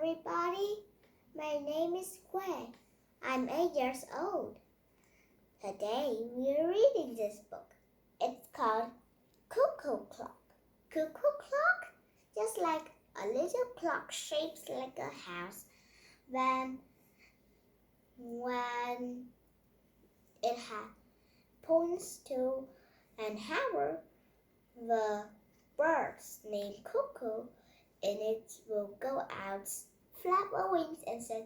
everybody. My name is Gwen. I'm 8 years old. Today we are reading this book. It's called Cuckoo Clock. Cuckoo Clock? Just like a little clock shaped like a house. When it points to an hour, the birds named Cuckoo in it will go out, flap their wings and say,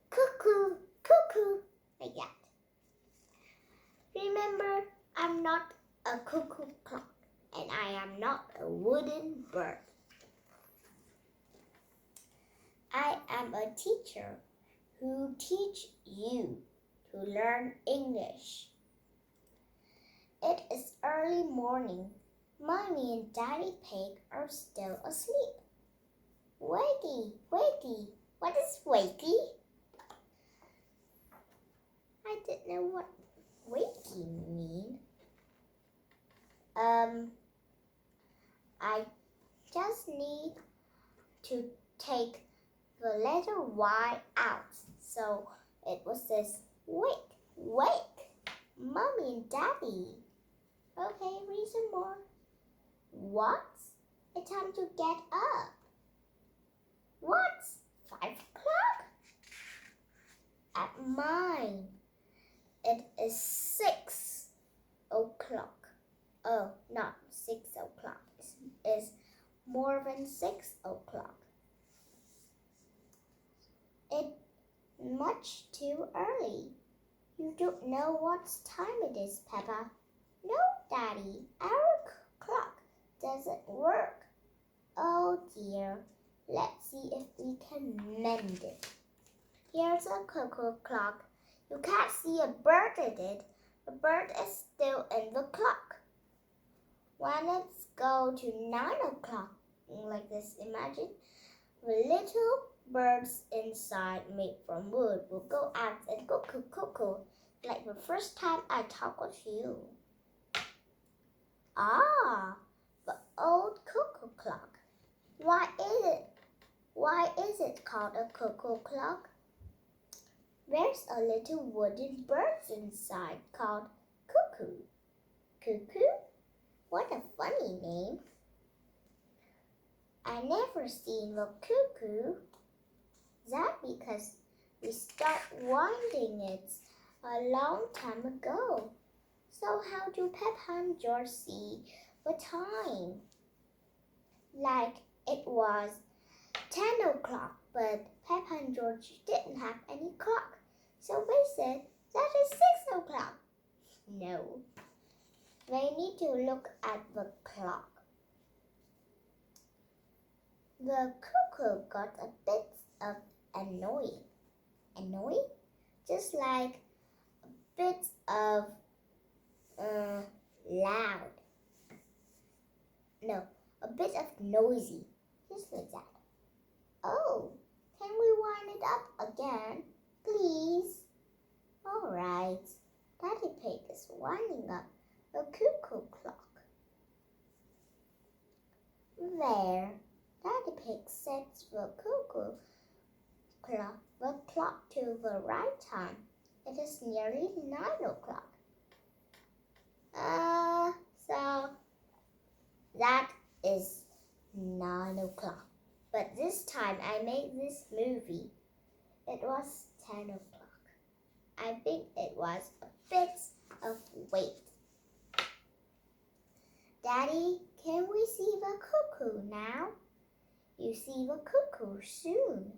cuckoo, cuckoo, like that. Remember, I'm not a cuckoo clock and I am not a wooden bird. I am a teacher who teach you to learn English. It is early morning. Mommy and Daddy Pig are still asleep. Wakey, wakey. What is wakey? I didn't know what wakey mean. I just need to take the letter Y out. So it was this wake, wake. Mommy and Daddy. Okay, read some more. What? It's time to get up. What? 5 o'clock? At mine, it is 6 o'clock. Oh, not 6 o'clock. It's more than 6 o'clock. It's much too early. You don't know what time it is, Peppa. No, Daddy. Our clock doesn't work. Oh dear. Let's see if we can mend it. Here's a cuckoo clock. You can't see a bird in it. The bird is still in the clock. When it's go to 9 o'clock, like this, imagine, the little birds inside made from wood will go out and go cuckoo, cuckoo, like the first time I talked with you. Ah, the old cuckoo clock. Why is it called a cuckoo clock? There's a little wooden bird inside called Cuckoo. Cuckoo? What a funny name. I never seen the cuckoo. That because we started winding it a long time ago. So how do Peppa and George see the time? Like it was 10 o'clock, but Peppa and George didn't have any clock. So they said, that is 6 o'clock. No, they need to look at the clock. The cuckoo got a bit of annoying. Annoying? Just like a bit of loud. No, a bit of noisy. Just like that. Oh, can we wind it up again, please? All right. Daddy Pig is winding up the cuckoo clock. There. Daddy Pig sets the cuckoo clock to the right time. It is nearly 9 o'clock. So that is 9 o'clock. But this time I made this movie. It was 10 o'clock. I think it was a bit of weight. Daddy, can we see the cuckoo now? You see the cuckoo soon.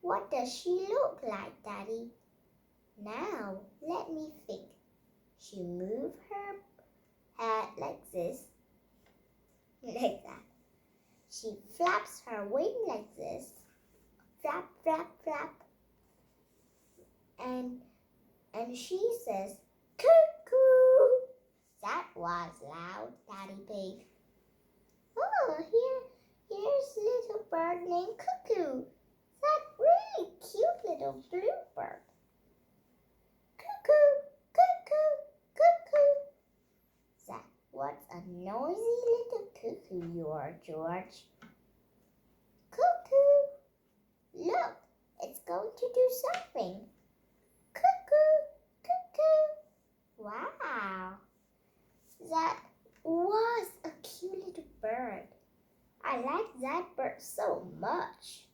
What does she look like, Daddy? Now, let me think. She moves her head like this, like that. She flaps her wing like this, flap, flap, flap. And she says, cuckoo. That was loud, Daddy Pig. Oh, here's little bird named Cuckoo. That really cute little blue bird. Cuckoo, cuckoo, cuckoo. That what a noisy little cuckoo you are, George. Cuckoo, look. to do something. Cuckoo, cuckoo. Wow, that was a cute little bird. I like that bird so much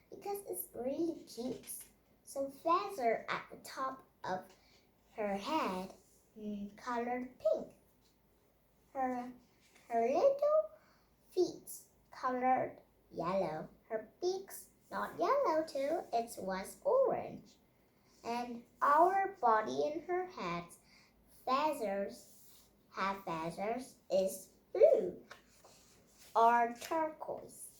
because it's really cute. Some feather at the top of her head, colored pink. Her little feet colored yellow. Her beaks not yellow too, it was orange. And our body and her head feathers is blue or turquoise.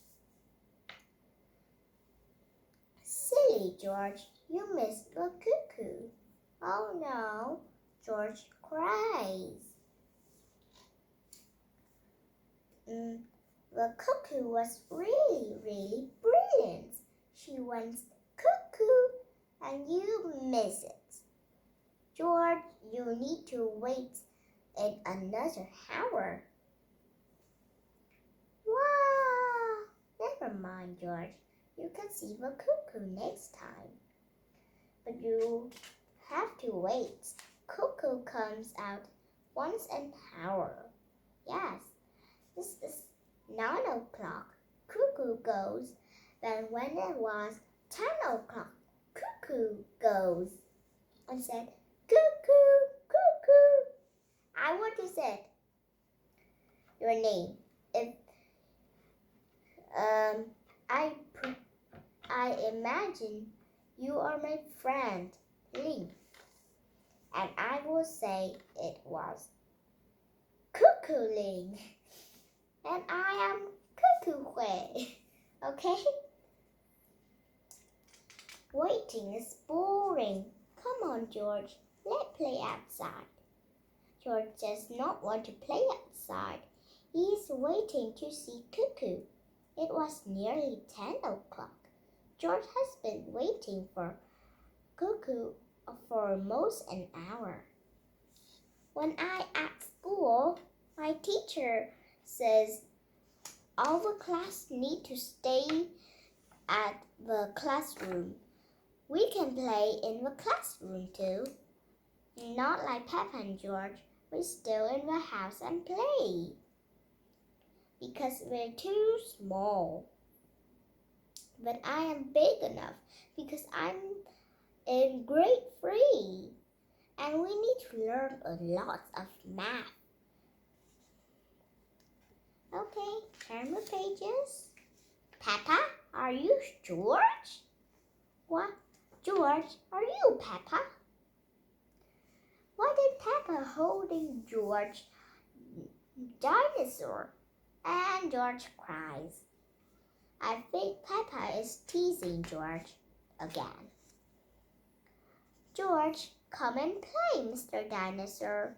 Silly George, you missed the cuckoo. Oh no, George cries. The cuckoo was really, really brilliant. She went cuckoo and you miss it. George, you need to wait in another hour. Wow! Never mind, George. You can see the cuckoo next time. But you have to wait. Cuckoo comes out once an hour. Yes, this is 9 o'clock. Cuckoo goes. Then when it was 10 o'clock, cuckoo goes. And said, cuckoo, cuckoo. I want to say your name. If I imagine you are my friend, Ling. And I will say it was Cuckoo Ling. And I am Cuckoo Hui. Okay? Waiting is boring. Come on, George. Let's play outside. George does not want to play outside. He is waiting to see Cuckoo. It was nearly 10 o'clock. George has been waiting for Cuckoo for almost an hour. When I at school, my teacher says all the class need to stay at the classroom. We can play in the classroom too. Not like Peppa and George. We still in the house and play. Because we're too small. But I am big enough because I'm in grade 3. And we need to learn a lot of math. Okay, turn the pages. Peppa, are you George? What? George, are you Peppa? Why did Peppa holding George dinosaur? And George cries. I think Peppa is teasing George again. George, come and play, Mr. Dinosaur.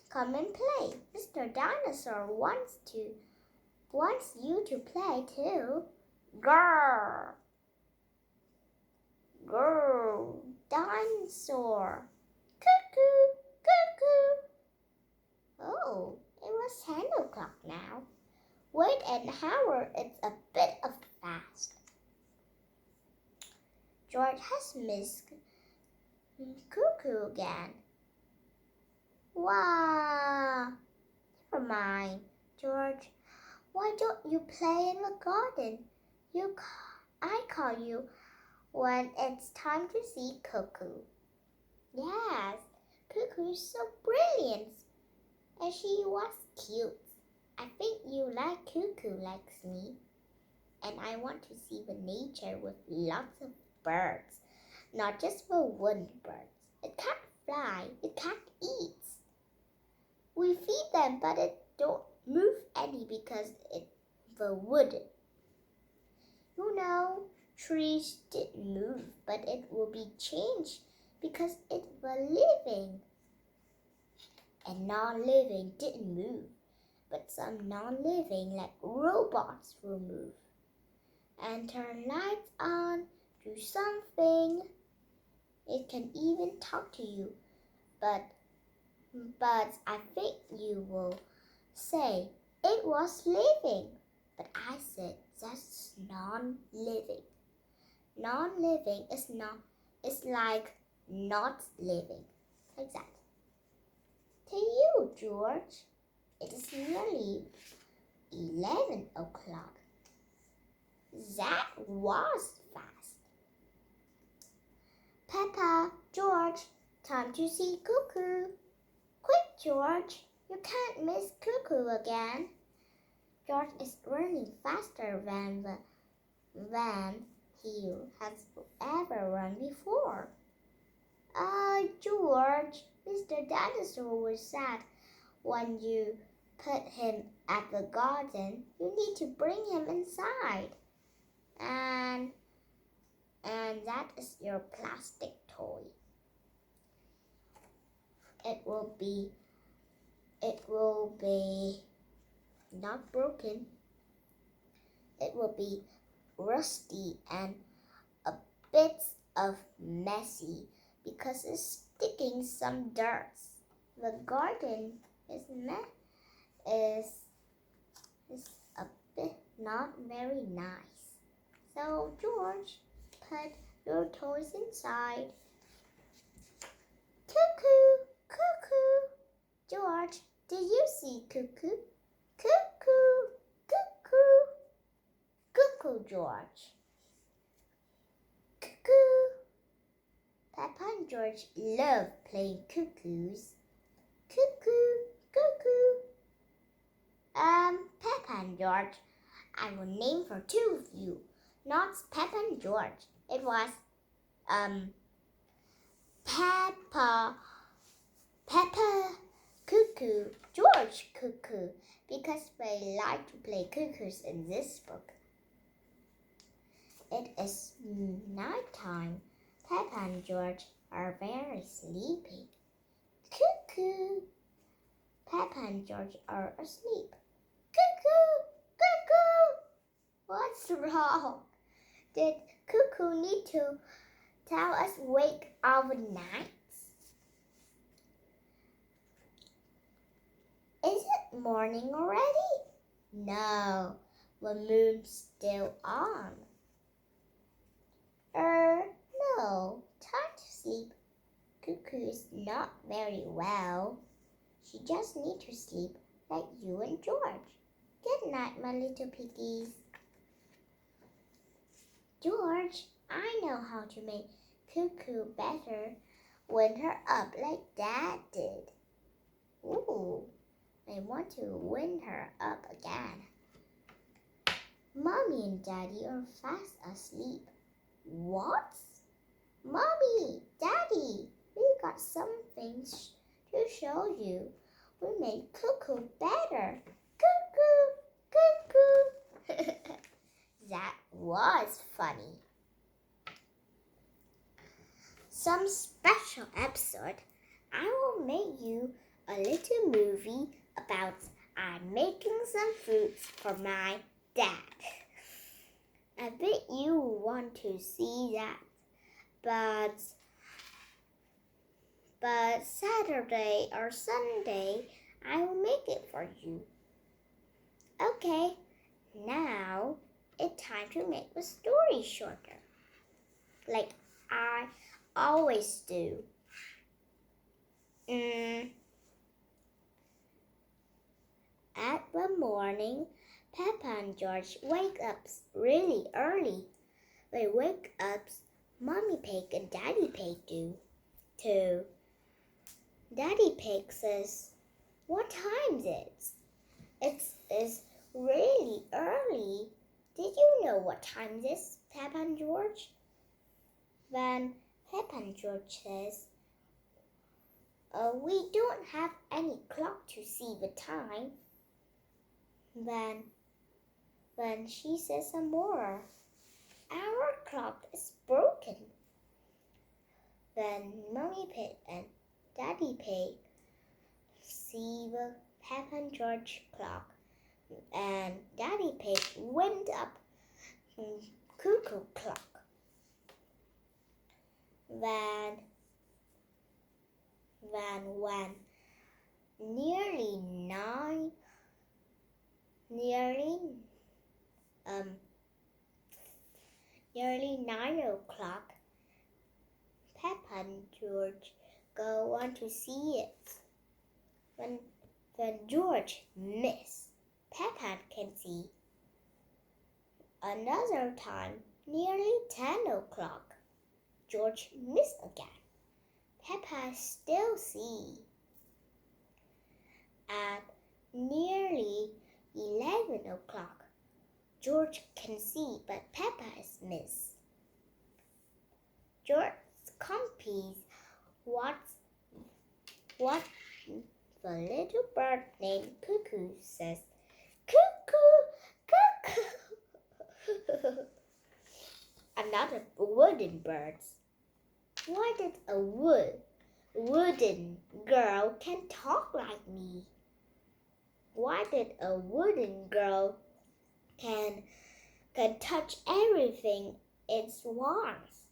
Come and play. Mr. Dinosaur wants you to play too. Grrr. Grrr. Dinosaur. Cuckoo. Cuckoo. Oh, it was 10 o'clock now. Wait an hour, it's a bit of fast. George has missed Cuckoo again. Wow. Never mind, George. Why don't you play in the garden? I call you when it's time to see Cuckoo. Yes, Cuckoo is so brilliant. And she was cute. I think you like Cuckoo likes me. And I want to see the nature with lots of birds. Not just the wooden birds. It can't fly. It can't eat. We feed them, but it don't move any because the wooden. You know, trees didn't move, but it will be changed because it was living. And non-living didn't move, but some non-living like robots will move. And turn lights on, do something. It can even talk to you, but I think you will say it was living. But I said that's not non-living. Non-living is like not living, like that. To you, George, it is nearly 11 o'clock. That was fast. Peppa, George, time to see Cuckoo. Quick, George, you can't miss Cuckoo again. George is running faster than he has ever run before. George, Mr. Dinosaur was sad when you put him at the garden. You need to bring him inside. And that is your plastic toy. It will be not broken. It will be rusty and a bit of messy because it's sticking some dirt. The garden is a bit not very nice. So George, put your toys inside. Cuckoo, Cuckoo. George, do you see Cuckoo? Cuckoo, Cuckoo. Cuckoo, George. Cuckoo. Peppa and George love playing cuckoos. Cuckoo, Cuckoo. Peppa and George, I will name for two of you, not Peppa and George. It was, Peppa, Cuckoo, George Cuckoo, because they like to play cuckoos in this book. It is nighttime. Peppa and George are very sleepy. Cuckoo! Peppa and George are asleep. Cuckoo! Cuckoo! What's wrong? Did Cuckoo need to tell us wake overnight? Is it morning already? No, the moon's still on. No, time to sleep. Cuckoo is not very well. She just needs to sleep like you and George. Good night, my little piggies. George, I know how to make Cuckoo better. Wind her up like Dad did. Ooh, I want to wind her up again. Mommy and Daddy are fast asleep. What? Mommy, Daddy, we got some things to show you. We made Cuckoo better. Cuckoo, Cuckoo. That was funny. Some special episode, I will make you a little movie about I'm making some fruits for my dad. I bet you want to see that. But Saturday or Sunday, I will make it for you. Okay, now it's time to make the story shorter, like I always do. At the morning, Peppa and George wake up really early. They wake up, Mommy Pig and Daddy Pig do too. Daddy Pig says, "What time is it? It is really early. Did you know what time it is, Peppa and George?" Then Peppa and George says, "We don't have any clock to see the time." Then she says some more. "Our clock is broken." Then Mommy Pig and Daddy Pig see the Peppa and George clock, and Daddy Pig wind up Cuckoo clock. Then when nearly 10 Nearly 9 o'clock. Peppa and George go on to see it. When George misses, Peppa can see. Another time, nearly 10 o'clock. George missed again. Peppa still sees. At nearly 11 o'clock, George can see, but Peppa is missed. George copies what the little bird named Cuckoo says. Cuckoo, cuckoo. Another wooden bird. Why did a wooden girl can talk like me? Why did a wooden girl can touch everything it wants?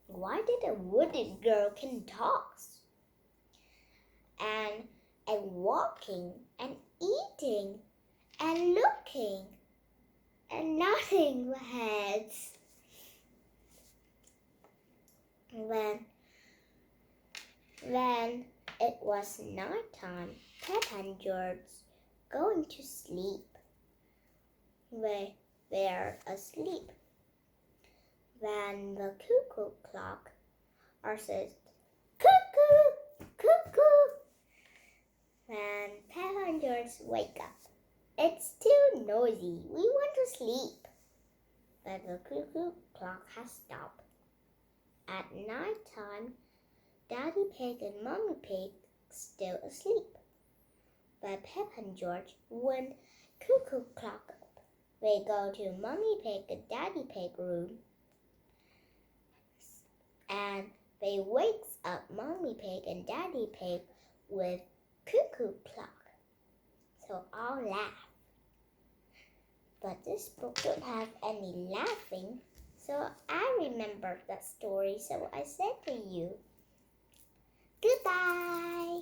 Why did a wooden girl can talk? And walking and eating and looking and nothing heads. When it was night time, Peppa and George going to sleep. They're asleep. Then the cuckoo clock says, cuckoo, cuckoo. When Peppa and George wake up, it's too noisy. We want to sleep. But the cuckoo clock has stopped. At night time, Daddy Pig and Mommy Pig still asleep. But Peppa and George, when cuckoo clock up, they go to Mommy Pig and Daddy Pig room, and they wakes up Mommy Pig and Daddy Pig with cuckoo clock. So all laugh. But this book don't have any laughing, so I remembered that story, so I said to you, goodbye.